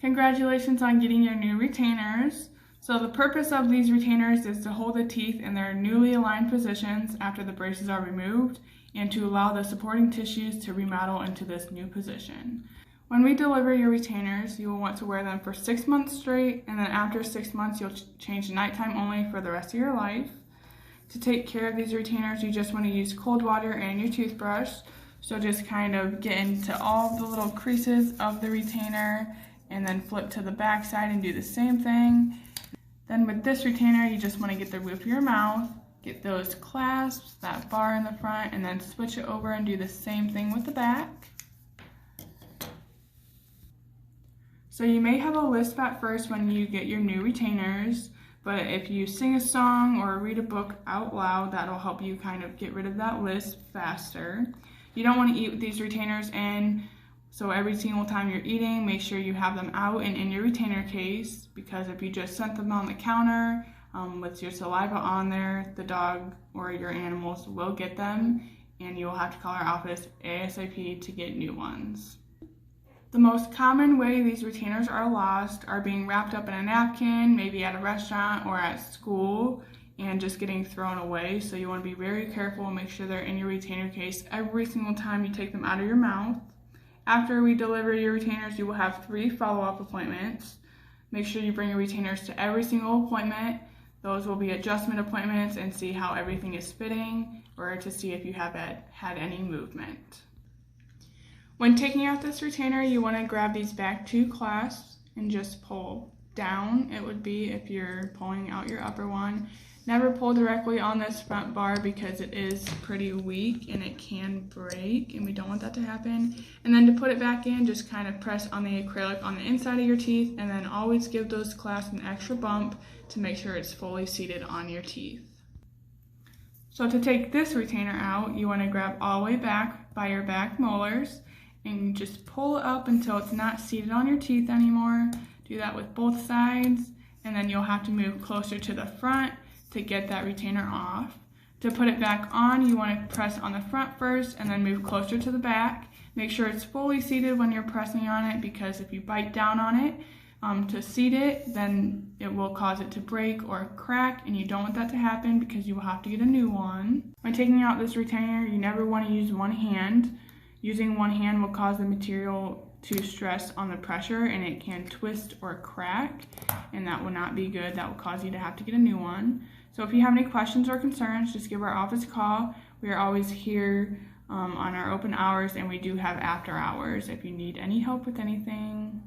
Congratulations on getting your new retainers. So the purpose of these retainers is to hold the teeth in their newly aligned positions after the braces are removed and to allow the supporting tissues to remodel into this new position. When we deliver your retainers, you will want to wear them for 6 months straight, and then after 6 months you'll change nighttime only for the rest of your life. To take care of these retainers, you just want to use cold water and your toothbrush. So just kind of get into all the little creases of the retainer and then flip to the back side and do the same thing. Then with this retainer, you just want to get the roof of your mouth, get those clasps, that bar in the front, and then switch it over and do the same thing with the back. So you may have a lisp at first when you get your new retainers, but if you sing a song or read a book out loud, that'll help you kind of get rid of that lisp faster. You don't want to eat with these retainers in, so every single time you're eating, make sure you have them out and in your retainer case, because if you just set them on the counter with your saliva on there, the dog or your animals will get them and you will have to call our office ASAP to get new ones. The most common way these retainers are lost are being wrapped up in a napkin, maybe at a restaurant or at school, and just getting thrown away. So you want to be very careful and make sure they're in your retainer case every single time you take them out of your mouth. After we deliver your retainers, you will have 3 follow-up appointments. Make sure you bring your retainers to every single appointment. Those will be adjustment appointments and see how everything is fitting or to see if you have had any movement. When taking out this retainer, you want to grab these back 2 clasps and just pull down. It would be if you're pulling out your upper one. Never pull directly on this front bar because it is pretty weak and it can break, and we don't want that to happen. And then to put it back in, just kind of press on the acrylic on the inside of your teeth, and then always give those clasps an extra bump to make sure it's fully seated on your teeth. So to take this retainer out, you want to grab all the way back by your back molars and just pull it up until it's not seated on your teeth anymore. Do that with both sides, and then you'll have to move closer to the front to get that retainer off. To put it back on, you want to press on the front first and then move closer to the back. Make sure it's fully seated when you're pressing on it, because if you bite down on it to seat it, then it will cause it to break or crack, and you don't want that to happen because you will have to get a new one. When taking out this retainer, you never want to use one hand. Using one hand will cause the material to stress on the pressure and it can twist or crack, and that will not be good. That will cause you to have to get a new one. So if you have any questions or concerns, just give our office a call. We are always here on our open hours, and we do have after hours if you need any help with anything.